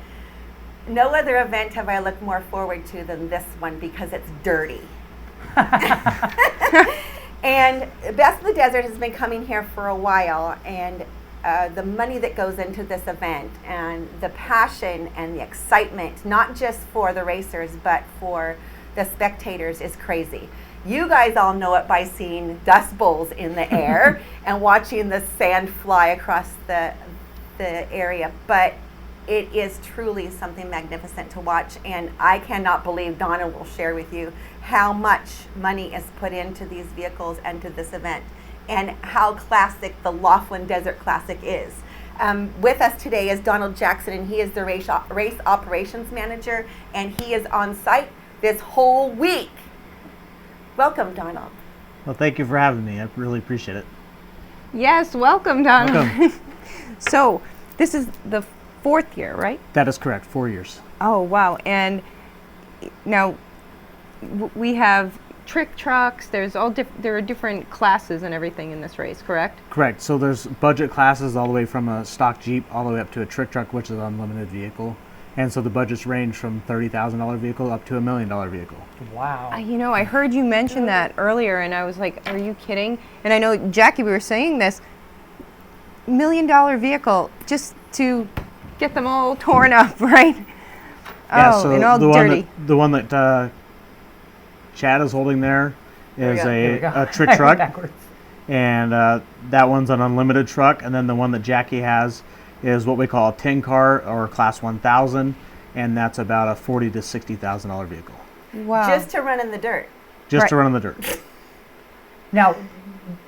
no other event have I looked more forward to than this one because it's dirty. And Best in the Desert has been coming here for a while, and the money that goes into this event and the passion and the excitement, not just for the racers, but for the spectators, is crazy. You guys all know it by seeing dust bowls in the air and watching the sand fly across the area. But it is truly something magnificent to watch, and I cannot believe, Donna will share with you, how much money is put into these vehicles and to this event, and how classic the Laughlin Desert Classic is. With us today is Donald Jackson, and he is the race operations manager, and he is on site this whole week. Welcome, Donald. Well, thank you for having me. I really appreciate it. Yes, welcome, Donald. Welcome. So, this is the 4th year, right? That is correct, 4 years. Oh, wow. And now we have trick trucks. There are different classes and everything in this race, correct? Correct. So there's budget classes all the way from a stock Jeep all the way up to a trick truck, which is an unlimited vehicle. And so the budgets range from $30,000 vehicle up to $1 million vehicle. Wow. You know, I heard you mention that earlier, and I was like, are you kidding? And I know, Jackie, we were saying this, $1 million vehicle just to get them all torn up, right? Yeah, oh, so and all dirty. The one that Chad is holding there is a trick I went truck. backwards. And that one's an unlimited truck. And then the one that Jackie has is what we call a 10 car or class 1000, and that's about a $40,000 to $60,000 vehicle. Wow. Just to run in the dirt. Just Right. to run in the dirt. Now,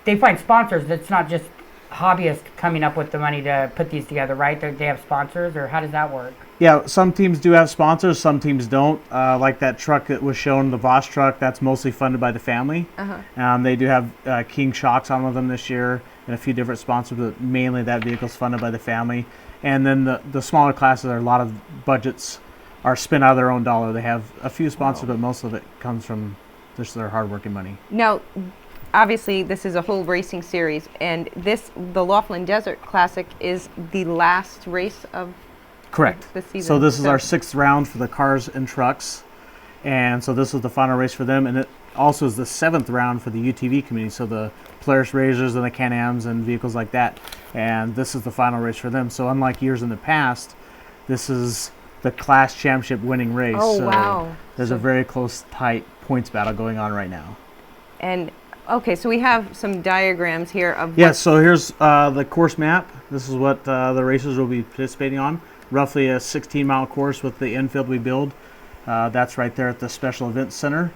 they find sponsors. It's not just hobbyists coming up with the money to put these together, right? They have sponsors, or how does that work? Yeah, some teams do have sponsors, some teams don't. Like that truck that was shown, the Voss truck, that's mostly funded by the family. They do have King Shocks on with them this year and a few different sponsors, but mainly that vehicle's funded by the family. And then the smaller classes, a lot of budgets are spent out of their own dollar. They have a few sponsors, but most of it comes from just their hardworking money. Now, obviously, this is a whole racing series, and the Laughlin Desert Classic is the last race of Correct. the season. So this is our 6th round for the cars and trucks, and so this is the final race for them, and it also is the 7th round for the UTV community, so the Polaris Razors and the Can-Ams and vehicles like that, and this is the final race for them. So unlike years in the past, this is the class championship winning race. Oh, so wow. There's a very close, tight points battle going on right now. And okay, so we have some diagrams here of Yeah, so here's the course map. This is what the racers will be participating on. Roughly a 16-mile course with the infield we build. That's right there at the Special Events Center.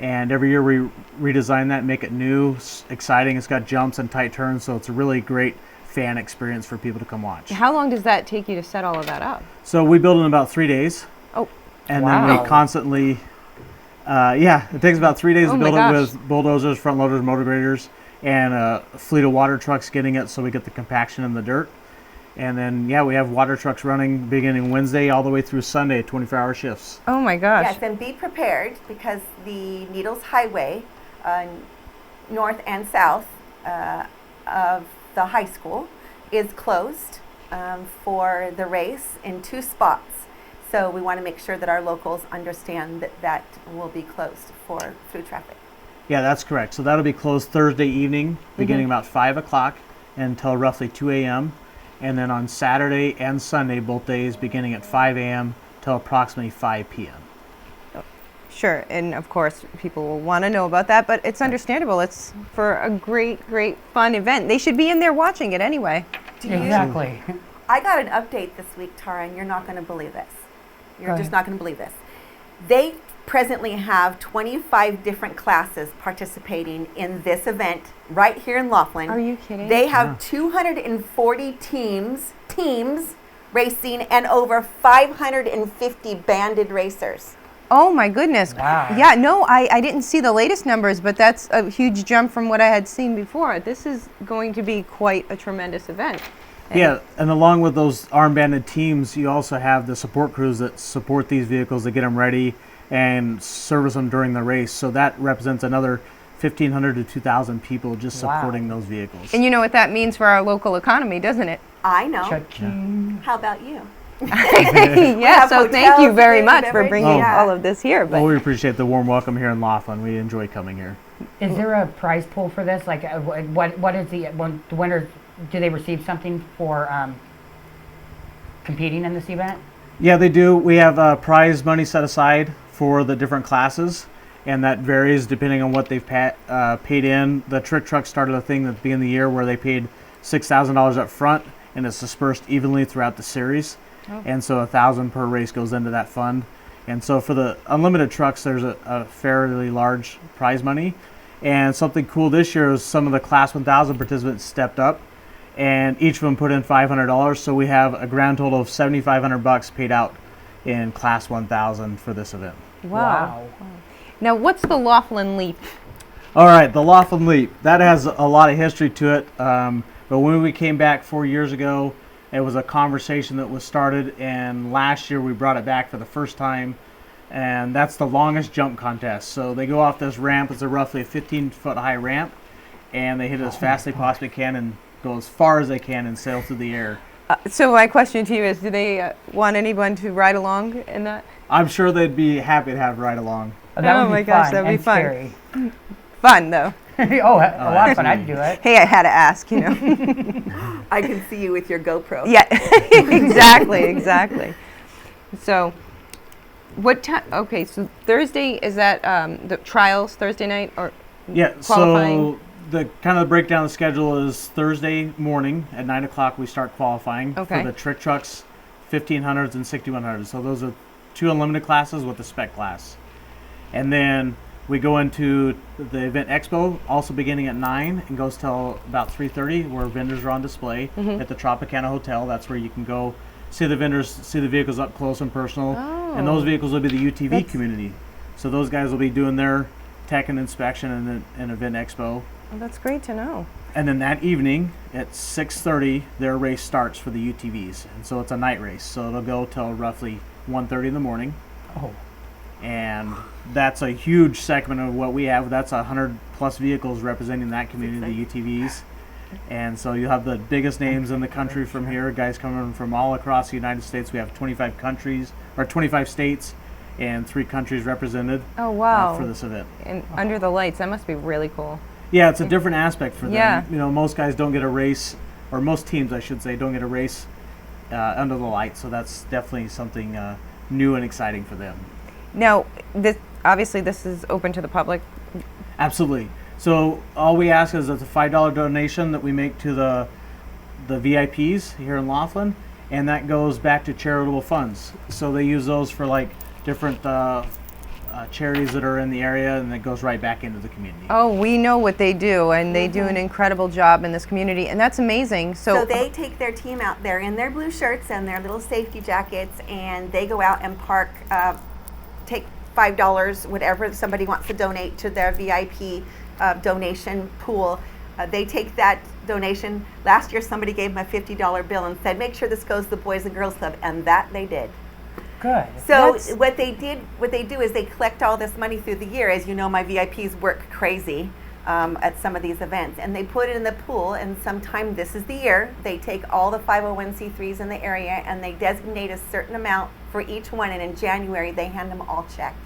And every year we redesign that, make it new, exciting. It's got jumps and tight turns, so it's a really great fan experience for people to come watch. How long does that take you to set all of that up? So we build in about 3 days. Oh, And wow. then we constantly, it takes about 3 days Oh to my build gosh. it with bulldozers, front loaders, motor graders, and a fleet of water trucks getting it so we get the compaction in the dirt. And then, we have water trucks running beginning Wednesday all the way through Sunday, 24-hour shifts. Oh my gosh. Yes, and be prepared because the Needles Highway, north and south of the high school, is closed for the race in 2 spots. So we want to make sure that our locals understand that that will be closed for through traffic. Yeah, that's correct. So that'll be closed Thursday evening, beginning about 5 o'clock until roughly 2 a.m. And then on Saturday and Sunday, both days, beginning at 5 a.m. till approximately 5 p.m. Sure, and of course people will want to know about that, but it's understandable. It's for a great, great fun event. They should be in there watching it anyway. Exactly. I got an update this week, Tara, and you're not going to believe this. You're Go just ahead. not going to believe this. They presently have 25 different classes participating in this event right here in Laughlin. Are you kidding? They have 240 teams racing and over 550 banded racers. Oh my goodness. Wow. Yeah, no, I didn't see the latest numbers, but that's a huge jump from what I had seen before. This is going to be quite a tremendous event. Yeah, and along with those armbanded teams, you also have the support crews that support these vehicles to get them ready and service them during the race. So that represents another 1,500 to 2,000 people just Wow. supporting those vehicles. And you know what that means for our local economy, doesn't it? I know. Cha-ching. How about you? Yeah, have so thank you hotels, very food, much for beverage. bringing Yeah. all of this here. But Well, we appreciate the warm welcome here in Laughlin. We enjoy coming here. Is there a prize pool for this? Like, what is when the winners, do they receive something for competing in this event? Yeah, they do. We have prize money set aside for the different classes. and that varies depending on what they've paid in. The trick truck started a thing at the beginning of the year where they paid $6,000 up front, and it's dispersed evenly throughout the series. And so $1,000 per race goes into that fund. And so for the unlimited trucks, there's a fairly large prize money. And something cool this year is some of the Class 1000 participants stepped up, and each of them put in $500. So we have a grand total of $7,500 paid out in Class 1000 for this event. Wow. Now, what's the Laughlin Leap? All right, the Laughlin Leap. That has a lot of history to it. But when we came back 4 years ago, it was a conversation that was started, and last year we brought it back for the first time, and that's the longest jump contest. So they go off this ramp. It's a roughly 15-foot high ramp, and they hit it as fast as they possibly can and go as far as they can and sail through the air. So my question to you is, do they want anyone to ride along in that? I'm sure they'd be happy to have ride along. Oh my gosh, that'd be fun. Scary. Fun though. A lot of fun. I'd do it. Hey, I had to ask, you know. I can see you with your GoPro. Yeah, exactly. So, what time? Okay, so Thursday, is that the trials Thursday night or qualifying? So the kind of the breakdown of the schedule is Thursday morning at 9 o'clock we start qualifying for the trick trucks, 1500s and 6100s. So those are 2 unlimited classes with the spec class. And then we go into the event expo, also beginning at 9 and goes till about 3:30, where vendors are on display at the Tropicana Hotel. That's where you can go see the vendors, see the vehicles up close and personal. And those vehicles will be the UTV community. So those guys will be doing their tech and inspection in event expo. Well, that's great to know. And then that evening at 6:30, their race starts for the UTVs. And so it's a night race. So it'll go till roughly 1:30 in the morning. And that's a huge segment of what we have. That's 100 plus vehicles representing that community, the UTVs. And so you have the biggest names in the country from here, guys coming from all across the United States. We have 25 countries, or 25 states, and 3 countries represented for this event. And under the lights, that must be really cool. Yeah, it's a different aspect for them. Yeah. You know, most guys don't get a race, or most teams, I should say, don't get a race under the lights. So that's definitely something new and exciting for them. Now, obviously this is open to the public. Absolutely. So all we ask is it's a $5 donation that we make to the VIPs here in Laughlin, and that goes back to charitable funds. So they use those for like different charities that are in the area, and it goes right back into the community. Oh, we know what they do, and they do an incredible job in this community, and that's amazing. So they take their team out there in their blue shirts and their little safety jackets, and they go out and park, take $5, whatever somebody wants to donate to their VIP donation pool. They take that donation. Last year somebody gave them a $50 bill and said, make sure this goes to the Boys and Girls Club, and that they did. Good. So what they do is they collect all this money through the year. As you know, my VIPs work crazy at some of these events, and they put it in the pool, and sometime this is the year, they take all the 501c3s in the area and they designate a certain amount for each one, and in January they hand them all checks.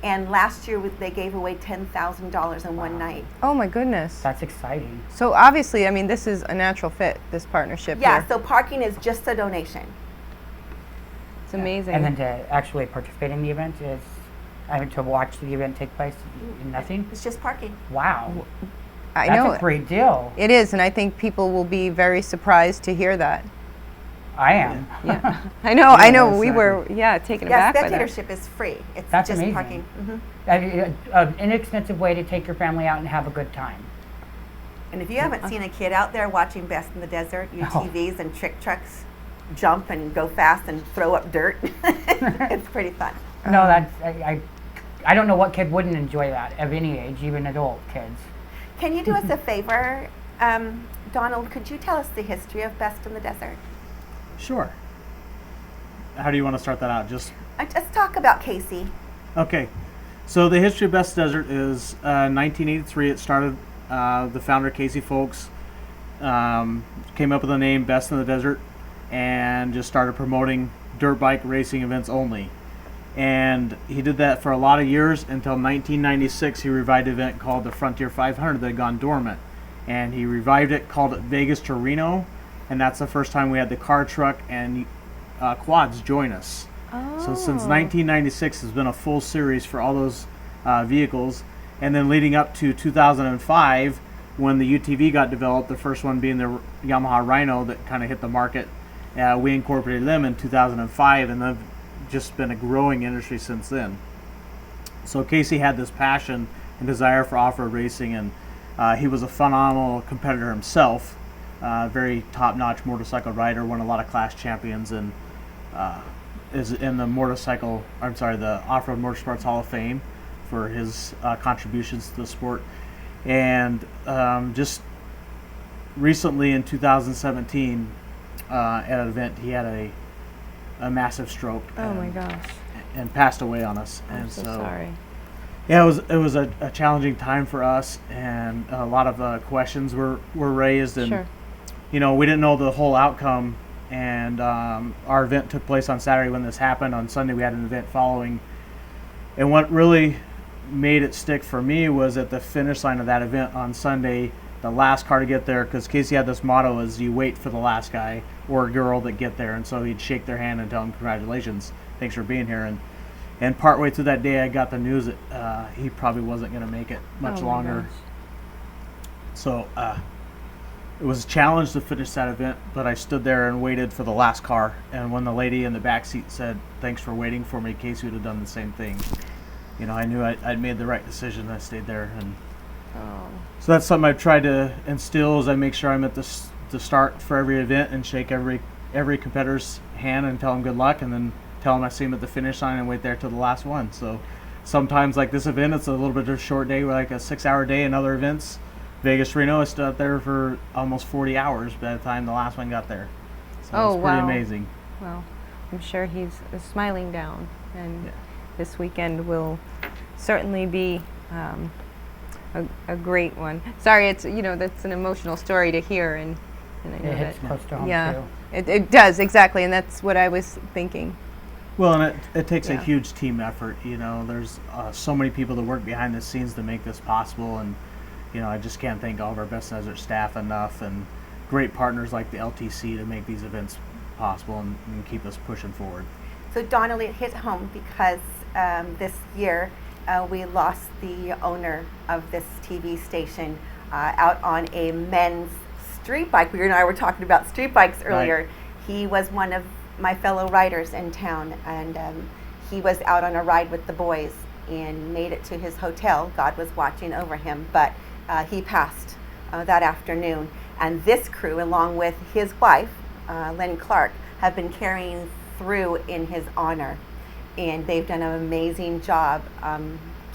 And last year they gave away $10,000 in one night. Oh my goodness. That's exciting. So obviously, I mean, this is a natural fit, this partnership. Yeah, here. so parking is just a donation. It's amazing. And then to actually participate in the event is, to watch the event take place, nothing? It's just parking. Wow. I know. That's a great deal. It is, and I think people will be very surprised to hear that. I am. Yeah. I know. We were, taken aback by that. Spectatorship is free. It's That's just amazing. parking. An inexpensive way to take your family out and have a good time. And if you haven't seen a kid out there watching Best in the Desert, UTVs and trick trucks jump and go fast and throw up dirt, it's pretty fun. No, I don't know what kid wouldn't enjoy that of any age, even adult kids. Can you do us a favor, Donald? Could you tell us the history of Best in the Desert? Sure. How do you want to start that out? Just talk about Casey. Okay. So the history of Best Desert is 1983. It started, the founder, Casey Folks, came up with the name Best in the Desert and just started promoting dirt bike racing events only. And he did that for a lot of years until 1996. He revived an event called the Frontier 500 that had gone dormant. And he revived it, called it Vegas to Reno. And that's the first time we had the car, truck, and quads join us. So since 1996, it's been a full series for all those vehicles. And then leading up to 2005, when the UTV got developed, the first one being the Yamaha Rhino that kind of hit the market, we incorporated them in 2005, and they've just been a growing industry since then. So Casey had this passion and desire for off-road racing, and he was a phenomenal competitor himself, very top-notch motorcycle rider, won a lot of class champions, and is in the the Off-Road Motorsports Hall of Fame for his contributions to the sport. And just recently in 2017 at an event, he had a massive stroke. Oh my gosh. And passed away on us. I'm and so sorry. Yeah, it was a challenging time for us, and a lot of questions were raised, and Sure. We didn't know the whole outcome. And our event took place on Saturday when this happened. On Sunday we had an event following, and what really made it stick for me was at the finish line of that event on Sunday, the last car to get there, because Casey had this motto: is you wait for the last guy or girl that get there. And so he'd shake their hand and tell them congratulations, thanks for being here. And partway through that day I got the news that he probably wasn't going to make it much longer. So it was a challenge to finish that event, but I stood there and waited for the last car. And when the lady in the back seat said, "Thanks for waiting for me," Casey would have done the same thing. I knew I'd made the right decision. I stayed there, and so that's something I've tried to instill. Is I make sure I'm at the start for every event and shake every competitor's hand and tell them good luck, and then tell them I see them at the finish line and wait there till the last one. So sometimes, like this event, it's a little bit of a short day, like a 6-hour day. In other events, Vegas, Reno, I stood out there for almost 40 hours by the time the last one got there. So it's pretty amazing. Well, I'm sure he's smiling down, and this weekend will certainly be a great one. Sorry, it's that's an emotional story to hear, and I know it hits close to home too. It does, exactly, and that's what I was thinking. Well, and it takes a huge team effort. There's so many people that work behind the scenes to make this possible, and I just can't thank all of our Best Desert staff enough, and great partners like the LTC to make these events possible and keep us pushing forward. So Donnelly, it hit home because this year we lost the owner of this TV station out on a men's street bike. You and I were talking about street bikes earlier. Right. He was one of my fellow riders in town, and he was out on a ride with the boys and made it to his hotel. God was watching over him, but he passed that afternoon. And this crew, along with his wife, Lynn Clark, have been carrying through in his honor, and they've done an amazing job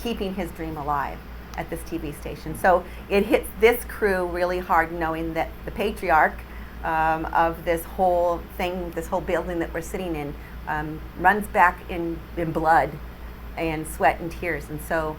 keeping his dream alive at this TV station. So it hits this crew really hard, knowing that the patriarch of this whole thing, this whole building that we're sitting in, runs back in blood and sweat and tears. And so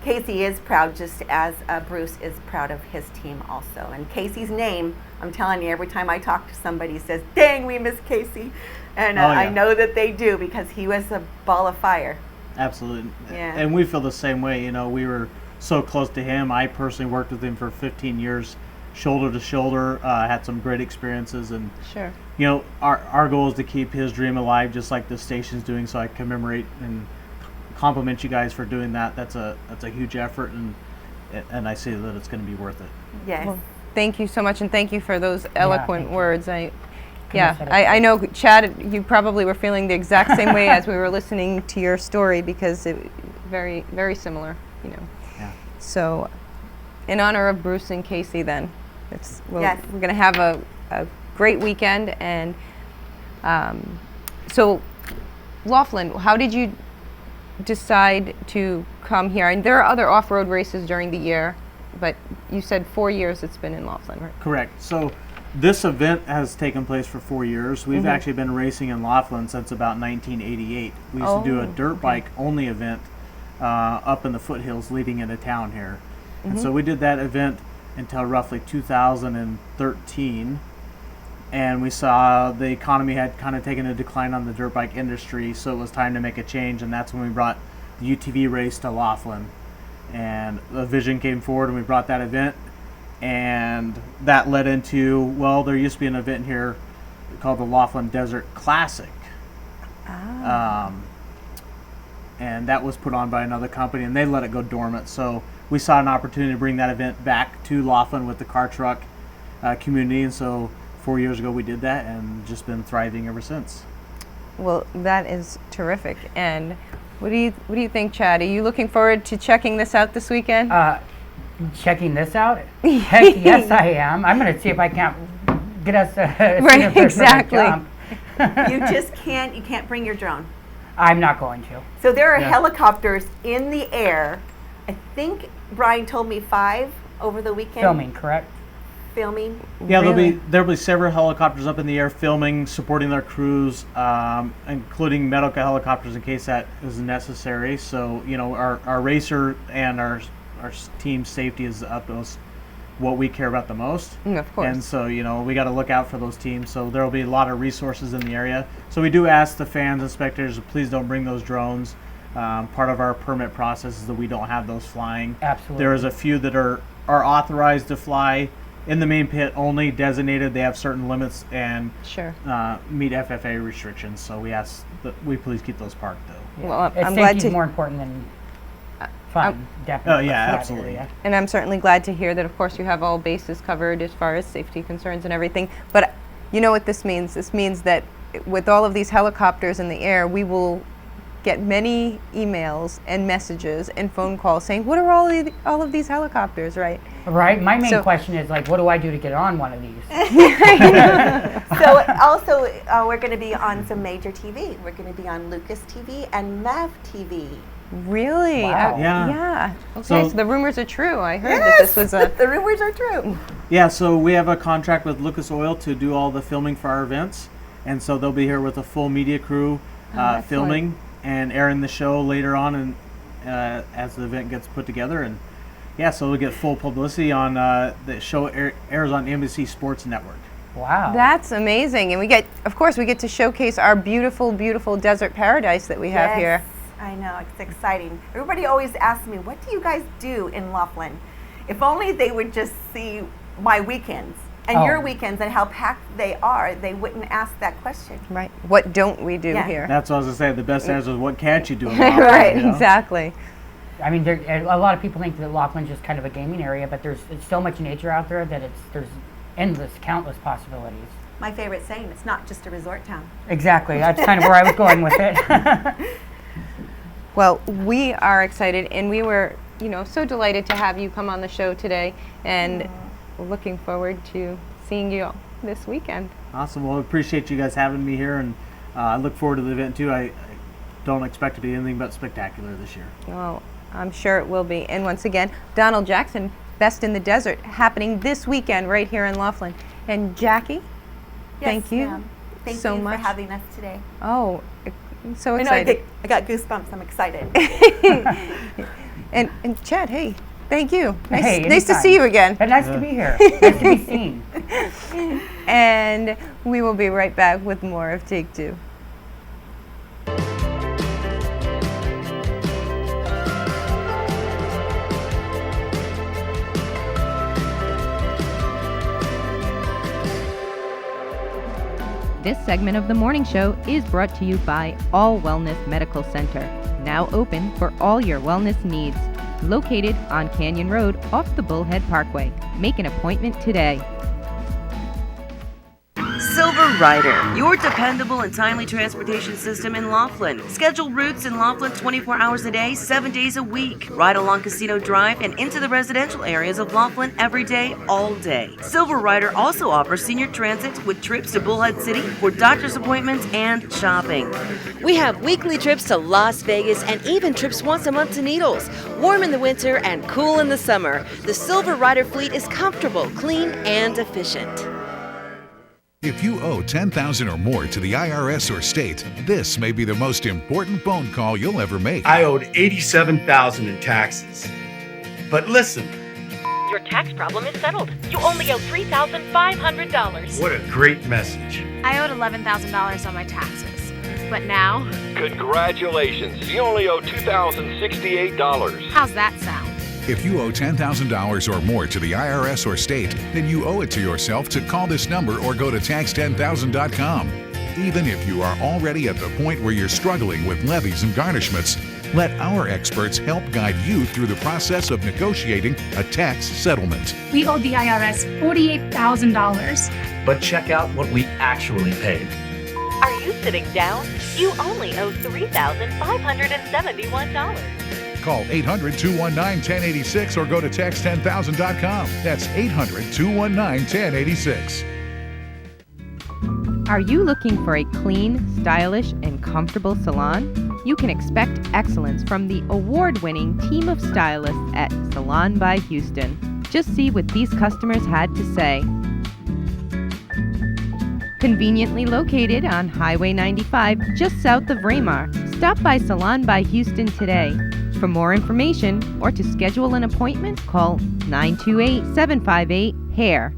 Casey is proud, just as Bruce is proud of his team also. And Casey's name, I'm telling you, every time I talk to somebody, says, "Dang, we miss Casey." And I know that they do, because he was a ball of fire. Absolutely. Yeah. And we feel the same way. We were so close to him. I personally worked with him for 15 years, shoulder to shoulder, had some great experiences. And Sure. Our goal is to keep his dream alive, just like the station's doing. So I commemorate and compliment you guys for doing that. That's a huge effort, and I see that it's going to be worth it. Yes. Well, thank you so much, and thank you for those eloquent thank you. words. Couldn't have said it I know, Chad, you probably were feeling the exact same way as we were listening to your story, because it very, very similar, Yeah. So, in honor of Bruce and Casey, then, we're Yes. going to have a great weekend. And so, Laughlin, how did you decide to come here? And there are other off-road races during the year, but you said 4 years it's been in Laughlin, right? Correct. So this event has taken place for 4 years. We've actually been racing in Laughlin since about 1988. We used to do a dirt bike only event up in the foothills leading into town here. And so we did that event until roughly 2013. And we saw the economy had kind of taken a decline on the dirt bike industry, so it was time to make a change, and that's when we brought the UTV race to Laughlin. And the vision came forward, and we brought that event, and that led into, well, there used to be an event here called the Laughlin Desert Classic. and that was put on by another company, and they let it go dormant. So we saw an opportunity to bring that event back to Laughlin with the car truck community, and so 4 years ago we did that, and just been thriving ever since. Well, that is terrific. And what do you think, Chad? Are you looking forward to checking this out this weekend? Checking this out? Heck yes, I am. I'm going to see if I can't get us right, exactly. You just can't. You can't bring your drone. I'm not going to. So there are helicopters in the air. I think Brian told me 5 over the weekend. Filming, correct? Filming. Yeah, there'll be several helicopters up in the air filming, supporting their crews, including medical helicopters in case that is necessary. So our racer and our team safety is the utmost what we care about the most. Of course. And so we got to look out for those teams. So there will be a lot of resources in the area. So we do ask the fans and spectators, please don't bring those drones. Part of our permit process is that we don't have those flying. Absolutely. There is a few that are authorized to fly in the main pit only, designated. They have certain limits and meet FFA restrictions. So we ask that we please keep those parked though. Well, I'm glad safety to. is more important than fun, definitely. Oh yeah, absolutely. And I'm certainly glad to hear that, of course, you have all bases covered as far as safety concerns and everything. But you know what this means? This means that with all of these helicopters in the air, we will get many emails and messages and phone calls saying, what are all of these helicopters, right? Right. My main question is, like, what do I do to get on one of these? So also, we're going to be on some major TV. We're going to be on Lucas TV and Mav TV. Really? Wow. Yeah. Okay, So so the rumors are true. I heard that this was a... The rumors are true. Yeah, so we have a contract with Lucas Oil to do all the filming for our events, and so they'll be here with a full media crew filming and airing the show later on, and as the event gets put together. And yeah, so we'll get full publicity on the show airs on NBC Sports Network. Wow. That's amazing. And we get to showcase our beautiful, beautiful desert paradise that we have here. I know, it's exciting. Everybody always asks me, what do you guys do in Laughlin? If only they would just see my weekends and your weekends and how packed they are, they wouldn't ask that question. Right. What don't we do here? That's what I was going to say. The best answer is, what can't you do in Laughlin? Right, exactly. I mean, a lot of people think that Laughlin's just kind of a gaming area, but there's so much nature out there that there's endless, countless possibilities. My favorite saying, it's not just a resort town. Exactly. That's kind of where I was going with it. Well, we are excited, and we were, so delighted to have you come on the show today, and we're looking forward to seeing you this weekend. Awesome. Well, I appreciate you guys having me here, and I look forward to the event too. I don't expect to be anything but spectacular this year. Well, I'm sure it will be. And once again, Donald Jackson, Best in the Desert, happening this weekend right here in Laughlin. And Jackie, thank you so much for having us today. Oh, I'm so excited. I got goosebumps. I'm excited. and Chad, hey, thank you. Nice to see you again. Nice to be here. Nice to be seen. And we will be right back with more of Take Two. This segment of the morning show is brought to you by All Wellness Medical Center, now open for all your wellness needs. Located on Canyon Road off the Bullhead Parkway. Make an appointment today. Silver Rider, your dependable and timely transportation system in Laughlin. Scheduled routes in Laughlin 24 hours a day, 7 days a week. Right along Casino Drive and into the residential areas of Laughlin every day, all day. Silver Rider also offers senior transit with trips to Bullhead City for doctor's appointments and shopping. We have weekly trips to Las Vegas and even trips once a month to Needles. Warm in the winter and cool in the summer. The Silver Rider fleet is comfortable, clean, and efficient. If you owe $10,000 or more to the IRS or state, this may be the most important phone call you'll ever make. I owed $87,000 in taxes. But listen. Your tax problem is settled. You only owe $3,500. What a great message. I owed $11,000 on my taxes. But now? Congratulations. You only owe $2,068. How's that sound? If you owe $10,000 or more to the IRS or state, then you owe it to yourself to call this number or go to tax10000.com. Even if you are already at the point where you're struggling with levies and garnishments, Let our experts help guide you through the process of negotiating a tax settlement. We owed the IRS $48,000. But check out what we actually paid. Are you sitting down? You only owe $3,571. Call 800-219-1086 or go to tax10000.com. That's 800-219-1086. Are you looking for a clean, stylish, and comfortable salon? You can expect excellence from the award-winning team of stylists at Salon by Houston. Just see what these customers had to say. Conveniently located on Highway 95, just south of Raymar, stop by Salon by Houston today. For more information or to schedule an appointment, call 928-758-HAIR.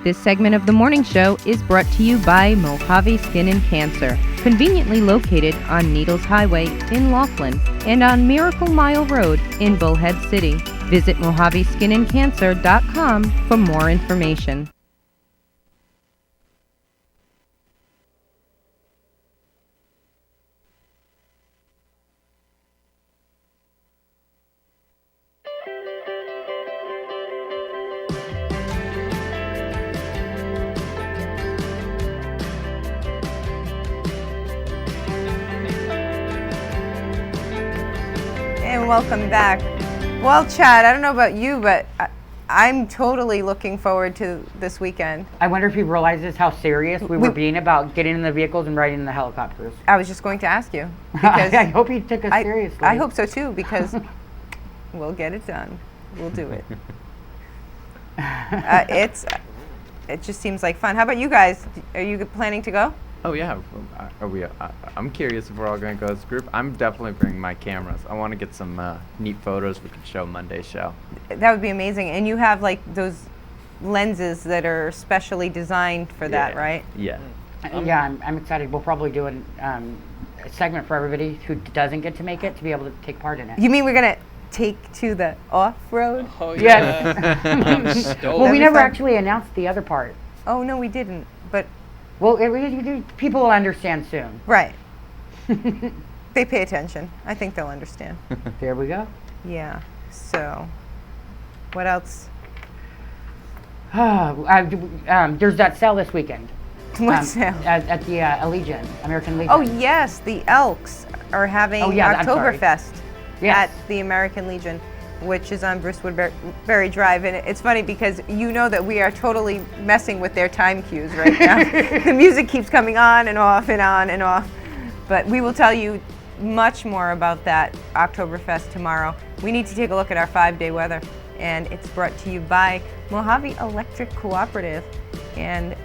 This segment of the morning show is brought to you by Mojave Skin and Cancer, conveniently located on Needles Highway in Laughlin and on Miracle Mile Road in Bullhead City. Visit MojaveSkinandCancer.com for more information. And welcome back. Well, Chad, I don't know about you, but I'm totally looking forward to this weekend. I wonder if he realizes how serious we were being about getting in the vehicles and riding in the helicopters. I was just going to ask you. Because I hope he took us seriously. I hope so too, because we'll get it done. We'll do it. It just seems like fun. How about you guys? Are you planning to go? Oh yeah, I'm curious if we're all going to go as a group. I'm definitely bringing my cameras. I want to get some neat photos we can show Monday's show. That would be amazing. And you have like those lenses that are specially designed for that, right? Yeah. Yeah, I'm excited. We'll probably do a segment for everybody who doesn't get to make it to be able to take part in it. You mean we're going to take to the off-road? Oh yeah. Well, we never actually announced the other part. Oh, no, we didn't. But well, people will understand soon. Right. They pay attention. I think they'll understand. There we go. Yeah. So, what else? There's that sale this weekend. What sale? At the Allegiant, American Legion. Oh, yes. The Elks are having Oktoberfest at the American Legion, which is on Bruce Woodbury Drive. And it's funny because you know that we are totally messing with their time cues right now. The music keeps coming on and off and on and off. But we will tell you much more about that Oktoberfest tomorrow. We need to take a look at our 5-day weather. And it's brought to you by Mojave Electric Cooperative. And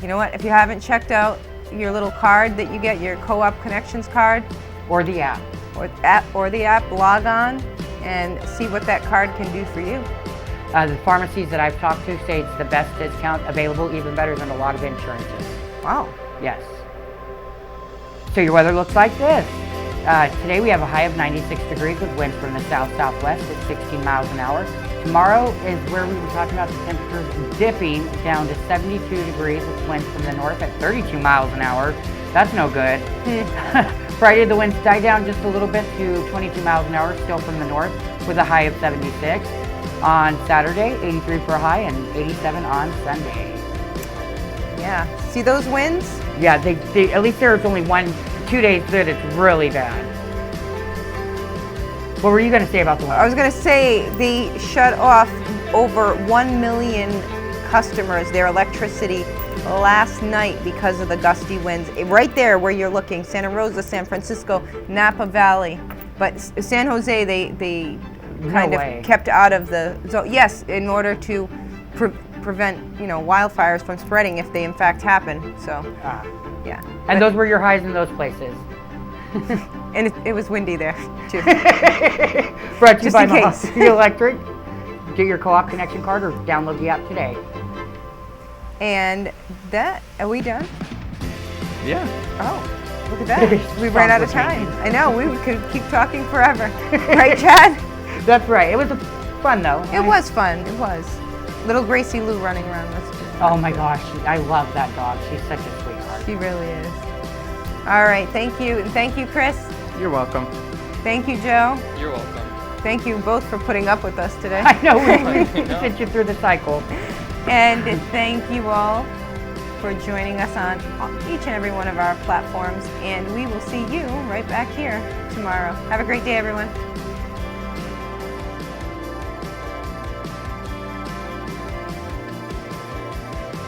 you know what? If you haven't checked out your little card that you get, your Co-op Connections card. Or the app. Or the app, log on and see what that card can do for you. The pharmacies that I've talked to say it's the best discount available, even better than a lot of insurances. Wow. Yes. So your weather looks like this. Today we have a high of 96 degrees with winds from the south-southwest at 16 miles an hour. Tomorrow is where we were talking about the temperatures dipping down to 72 degrees with winds from the north at 32 miles an hour. That's no good. Friday, the winds die down just a little bit to 22 miles an hour, still from the north, with a high of 76. On Saturday, 83 for a high and 87 on Sunday. Yeah. See those winds? Yeah, they at least there's only 2 days that it's really bad. What were you going to say about the winds? I was going to say they shut off over 1 million customers their electricity last night because of the gusty winds. Right there where you're looking, Santa Rosa, San Francisco, Napa Valley. But San Jose, they kind of kept out of the zone. Yes, in order to prevent wildfires from spreading if they in fact happen. So, yeah. And those were your highs in those places. And it was windy there too. Brought to you by Mojave Electric. Get your Co-op Connection card or download the app today. And are we done? Yeah. Oh, look at that. We ran out of time. I know, we could keep talking forever. Right, Chad? That's right. It was fun, though. It was fun. It was. Little Gracie Lou running around with us. Oh, my gosh. I love that dog. She's such a sweetheart. She really is. All right. Thank you. And thank you, Chris. You're welcome. Thank you, Joe. You're welcome. Thank you both for putting up with us today. I know, we sent you through the cycle. And thank you all for joining us on each and every one of our platforms. And we will see you right back here tomorrow. Have a great day, everyone.